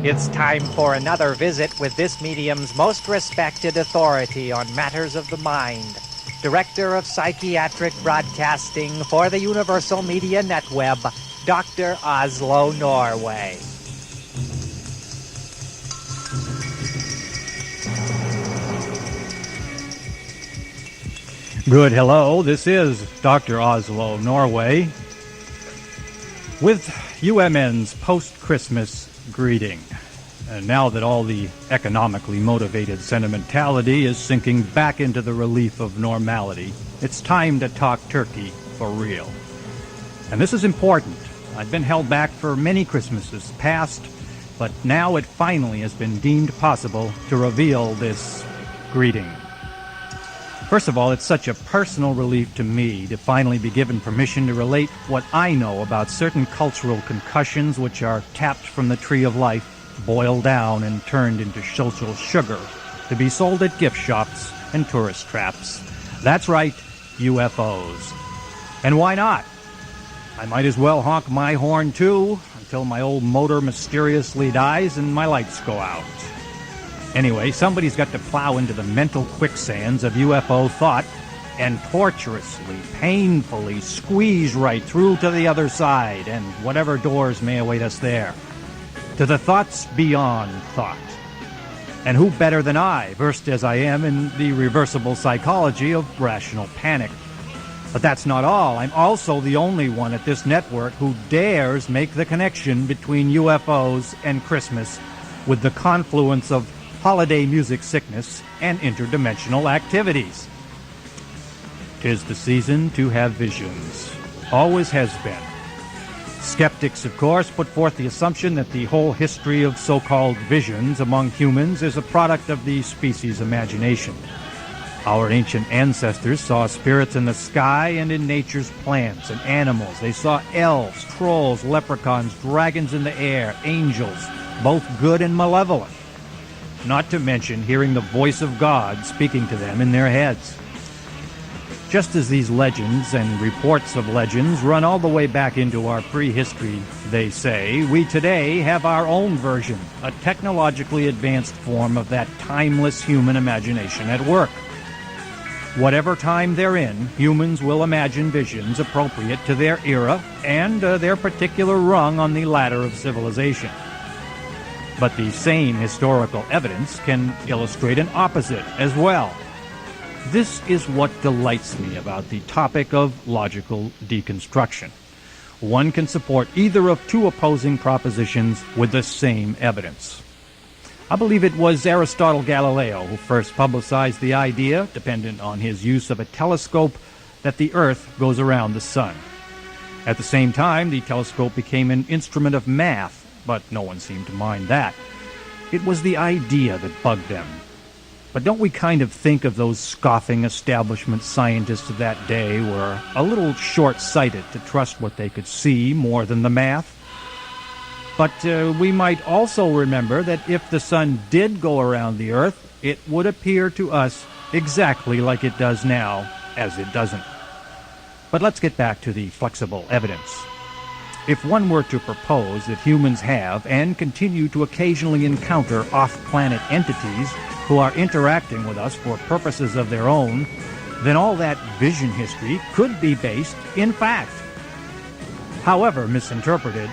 It's time for another visit with this medium's most respected authority on matters of the mind, Director of Psychiatric Broadcasting for the Universal Media Netweb, Dr. Oslo Norway. Good hello, this is Dr. Oslo Norway with UMN's post-Christmas greeting. And now that all the economically motivated sentimentality is sinking back into the relief of normality, it's time to talk turkey for real. And this is important. I've been held back for many Christmases past, but now it finally has been deemed possible to reveal this greeting. First of all, it's such a personal relief to me to finally be given permission to relate what I know about certain cultural concussions which are tapped from the tree of life, boiled down and turned into social sugar to be sold at gift shops and tourist traps. That's right, UFOs. And why not? I might as well honk my horn too until my old motor mysteriously dies and my lights go out. Anyway, somebody's got to plow into the mental quicksands of UFO thought and torturously, painfully squeeze right through to the other side and whatever doors may await us there, to the thoughts beyond thought. And who better than I, versed as I am in the reversible psychology of rational panic? But that's not all. I'm also the only one at this network who dares make the connection between UFOs and Christmas with the confluence of holiday music sickness and interdimensional activities. 'Tis the season to have visions. Always has been. Skeptics, of course, put forth the assumption that the whole history of so-called visions among humans is a product of the species' imagination. Our ancient ancestors saw spirits in the sky and in nature's plants and animals. They saw elves, trolls, leprechauns, dragons in the air, angels, both good and malevolent. Not to mention hearing the voice of God speaking to them in their heads. Just as these legends and reports of legends run all the way back into our prehistory, they say, we today have our own version, a technologically advanced form of that timeless human imagination at work. Whatever time they're in, humans will imagine visions appropriate to their era and their particular rung on the ladder of civilization. But the same historical evidence can illustrate an opposite as well. This is what delights me about the topic of logical deconstruction. One can support either of two opposing propositions with the same evidence. I believe it was Aristotle Galileo who first publicized the idea, dependent on his use of a telescope, that the Earth goes around the sun. At the same time, the telescope became an instrument of math, but no one seemed to mind that. It was the idea that bugged them. But don't we kind of think of those scoffing establishment scientists of that day were a little short-sighted to trust what they could see more than the math? But we might also remember that if the sun did go around the Earth, it would appear to us exactly like it does now, as it doesn't. But let's get back to the flexible evidence. If one were to propose that humans have and continue to occasionally encounter off-planet entities who are interacting with us for purposes of their own, then all that vision history could be based in fact. However misinterpreted,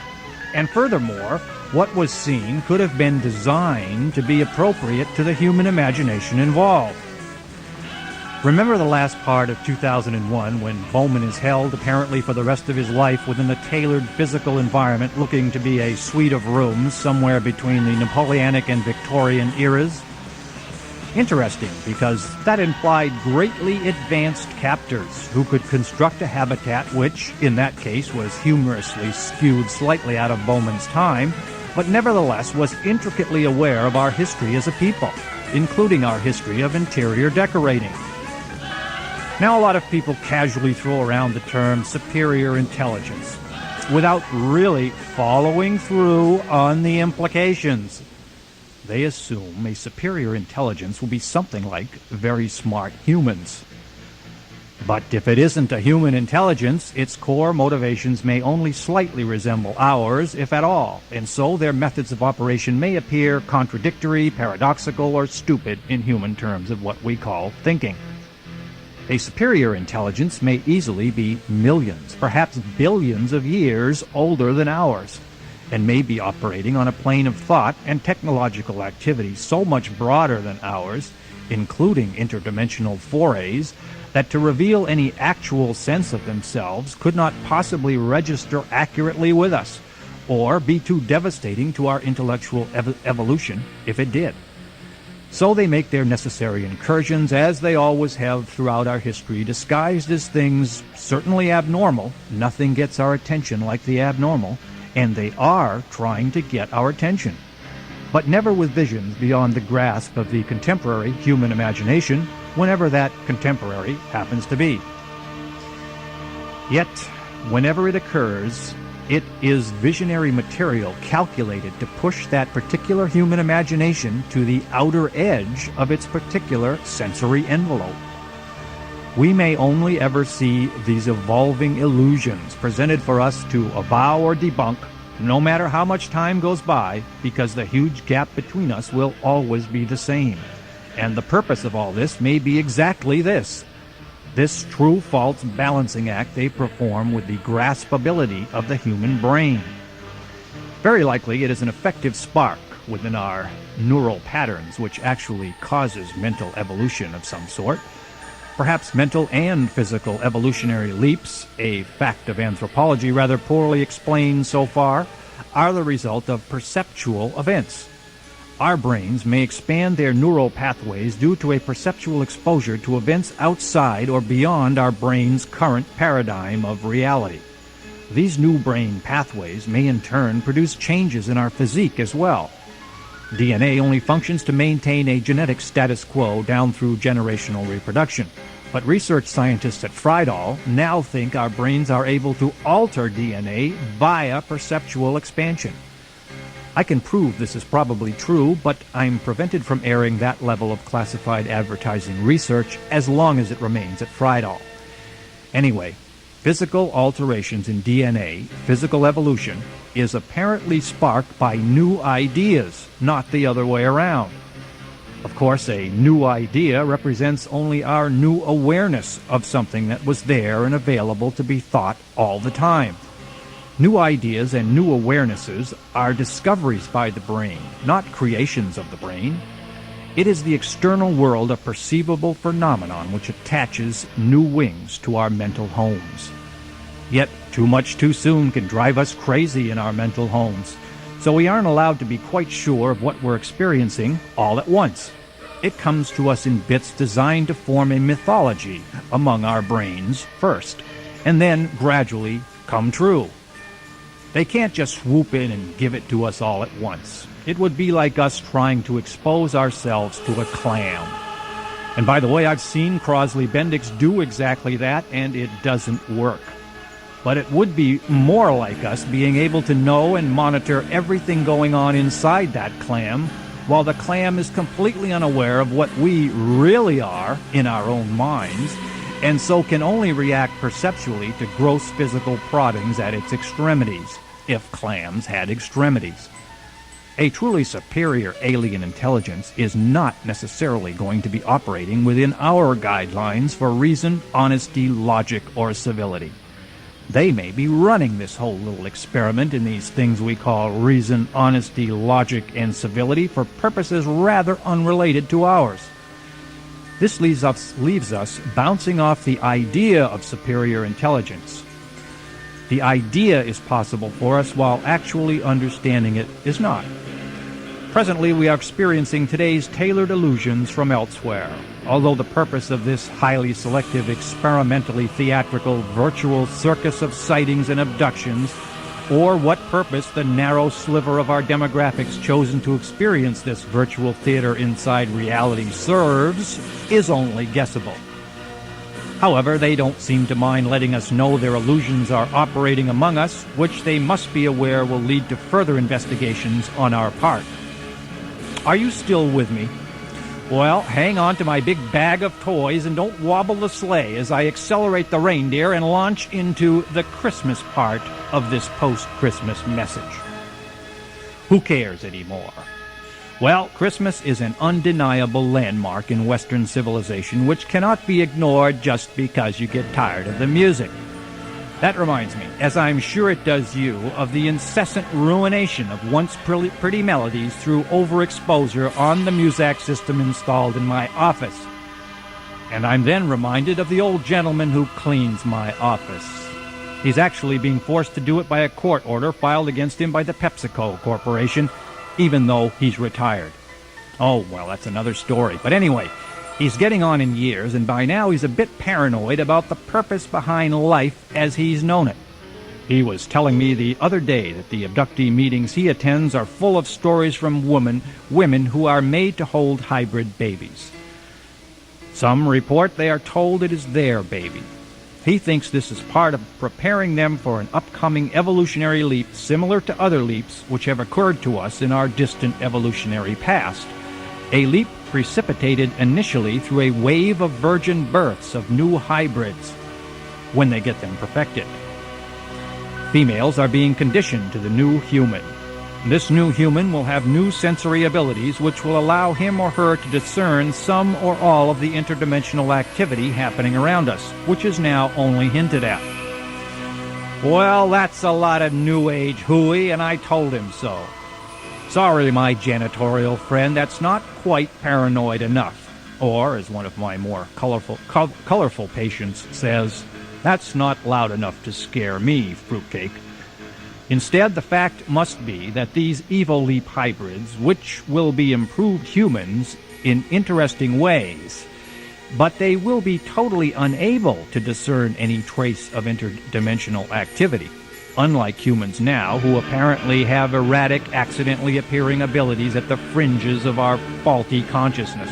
and furthermore, what was seen could have been designed to be appropriate to the human imagination involved. Remember the last part of 2001 when Bowman is held apparently for the rest of his life within a tailored physical environment looking to be a suite of rooms somewhere between the Napoleonic and Victorian eras? Interesting, because that implied greatly advanced captors who could construct a habitat which, in that case, was humorously skewed slightly out of Bowman's time, but nevertheless was intricately aware of our history as a people, including our history of interior decorating. Now a lot of people casually throw around the term superior intelligence without really following through on the implications. They assume a superior intelligence will be something like very smart humans. But if it isn't a human intelligence, its core motivations may only slightly resemble ours, if at all, and so their methods of operation may appear contradictory, paradoxical, or stupid in human terms of what we call thinking. A superior intelligence may easily be millions, perhaps billions of years older than ours, and may be operating on a plane of thought and technological activity so much broader than ours, including interdimensional forays, that to reveal any actual sense of themselves could not possibly register accurately with us, or be too devastating to our intellectual evolution if it did. So they make their necessary incursions, as they always have throughout our history, disguised as things certainly abnormal. Nothing gets our attention like the abnormal, and they are trying to get our attention, but never with visions beyond the grasp of the contemporary human imagination, whenever that contemporary happens to be. Yet, whenever it occurs, it is visionary material calculated to push that particular human imagination to the outer edge of its particular sensory envelope. We may only ever see these evolving illusions presented for us to avow or debunk, no matter how much time goes by, because the huge gap between us will always be the same. And the purpose of all this may be exactly this true-false balancing act they perform with the graspability of the human brain. Very likely it is an effective spark within our neural patterns which actually causes mental evolution of some sort. Perhaps mental and physical evolutionary leaps, a fact of anthropology rather poorly explained so far, are the result of perceptual events. Our brains may expand their neural pathways due to a perceptual exposure to events outside or beyond our brain's current paradigm of reality. These new brain pathways may in turn produce changes in our physique as well. DNA only functions to maintain a genetic status quo down through generational reproduction. But research scientists at Friedal now think our brains are able to alter DNA via perceptual expansion. I can prove this is probably true, but I'm prevented from airing that level of classified advertising research as long as it remains at Friedal. Anyway, physical alterations in DNA, physical evolution, is apparently sparked by new ideas, not the other way around. Of course, a new idea represents only our new awareness of something that was there and available to be thought all the time. New ideas and new awarenesses are discoveries by the brain, not creations of the brain. It is the external world of perceivable phenomenon which attaches new wings to our mental homes. Yet, too much too soon can drive us crazy in our mental homes, so we aren't allowed to be quite sure of what we're experiencing all at once. It comes to us in bits designed to form a mythology among our brains first, and then gradually come true. They can't just swoop in and give it to us all at once. It would be like us trying to expose ourselves to a clam. And by the way, I've seen Crosley-Bendix do exactly that, and it doesn't work. But it would be more like us being able to know and monitor everything going on inside that clam, while the clam is completely unaware of what we really are in our own minds, and so can only react perceptually to gross physical proddings at its extremities, if clams had extremities. A truly superior alien intelligence is not necessarily going to be operating within our guidelines for reason, honesty, logic, or civility. They may be running this whole little experiment in these things we call reason, honesty, logic, and civility for purposes rather unrelated to ours. This leaves us bouncing off the idea of superior intelligence. The idea is possible for us while actually understanding it is not. Presently, we are experiencing today's tailored illusions from elsewhere, although the purpose of this highly selective, experimentally theatrical, virtual circus of sightings and abductions, or what purpose the narrow sliver of our demographics chosen to experience this virtual theater inside reality serves, is only guessable. However, they don't seem to mind letting us know their illusions are operating among us, which they must be aware will lead to further investigations on our part. Are you still with me? Well, hang on to my big bag of toys and don't wobble the sleigh as I accelerate the reindeer and launch into the Christmas part of this post-Christmas message. Who cares anymore? Well, Christmas is an undeniable landmark in Western civilization which cannot be ignored just because you get tired of the music. That reminds me, as I'm sure it does you, of the incessant ruination of once pretty melodies through overexposure on the Muzak system installed in my office. And I'm then reminded of the old gentleman who cleans my office. He's actually being forced to do it by a court order filed against him by the PepsiCo Corporation, even though he's retired. Oh, well, that's another story. But anyway, he's getting on in years, and by now he's a bit paranoid about the purpose behind life as he's known it. He was telling me the other day that the abductee meetings he attends are full of stories from women who are made to hold hybrid babies. Some report they are told it is their baby. He thinks this is part of preparing them for an upcoming evolutionary leap similar to other leaps which have occurred to us in our distant evolutionary past. A leap precipitated initially through a wave of virgin births of new hybrids when they get them perfected. Females are being conditioned to the new human. This new human will have new sensory abilities which will allow him or her to discern some or all of the interdimensional activity happening around us, which is now only hinted at. Well, that's a lot of New Age hooey, and I told him so. Sorry, my janitorial friend, that's not quite paranoid enough. Or, as one of my more colorful patients says, that's not loud enough to scare me, fruitcake. Instead, the fact must be that these Evo-Leap hybrids, which will be improved humans in interesting ways, but they will be totally unable to discern any trace of interdimensional activity, unlike humans now, who apparently have erratic, accidentally appearing abilities at the fringes of our faulty consciousness.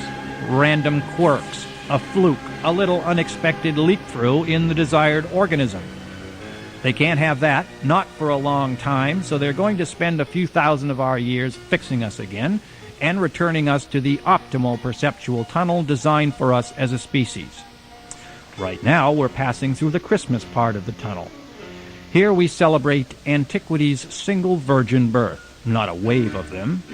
Random quirks, a fluke, a little unexpected leak-through in the desired organism. They can't have that, not for a long time, so they're going to spend a few thousand of our years fixing us again and returning us to the optimal perceptual tunnel designed for us as a species. Right now, we're passing through the Christmas part of the tunnel. Here we celebrate antiquity's single virgin birth, not a wave of them.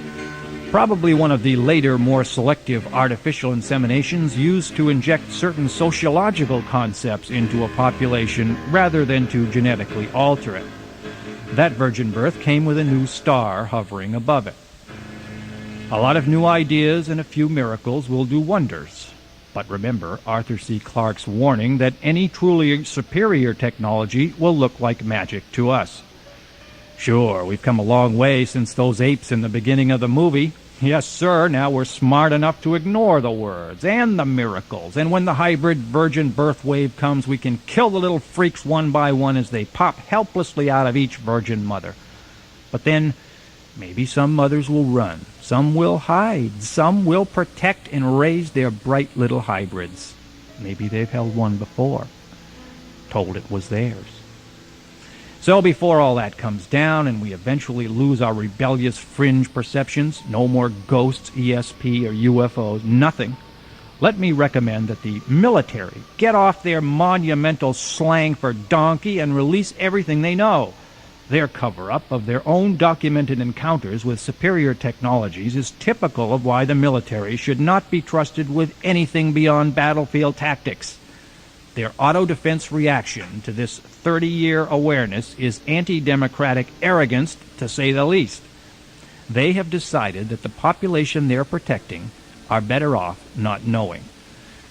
Probably one of the later, more selective artificial inseminations used to inject certain sociological concepts into a population rather than to genetically alter it. That virgin birth came with a new star hovering above it. A lot of new ideas and a few miracles will do wonders. But remember Arthur C. Clarke's warning that any truly superior technology will look like magic to us. Sure, we've come a long way since those apes in the beginning of the movie. Yes, sir, now we're smart enough to ignore the words and the miracles. And when the hybrid virgin birth wave comes, we can kill the little freaks one by one as they pop helplessly out of each virgin mother. But then, maybe some mothers will run, some will hide, some will protect and raise their bright little hybrids. Maybe they've held one before, told it was theirs. So before all that comes down and we eventually lose our rebellious fringe perceptions, no more ghosts, ESP, or UFOs, nothing, let me recommend that the military get off their monumental slang for donkey and release everything they know. Their cover-up of their own documented encounters with superior technologies is typical of why the military should not be trusted with anything beyond battlefield tactics. Their auto-defense reaction to this 30-year awareness is anti-democratic arrogance, to say the least. They have decided that the population they're protecting are better off not knowing.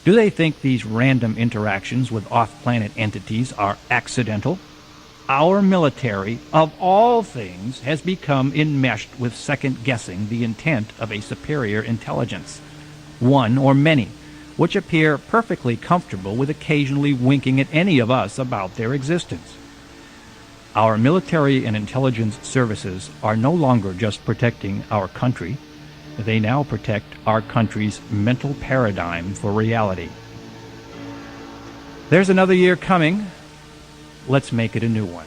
Do they think these random interactions with off-planet entities are accidental? Our military, of all things, has become enmeshed with second-guessing the intent of a superior intelligence, one or many, which appear perfectly comfortable with occasionally winking at any of us about their existence. Our military and intelligence services are no longer just protecting our country. They now protect our country's mental paradigm for reality. There's another year coming. Let's make it a new one.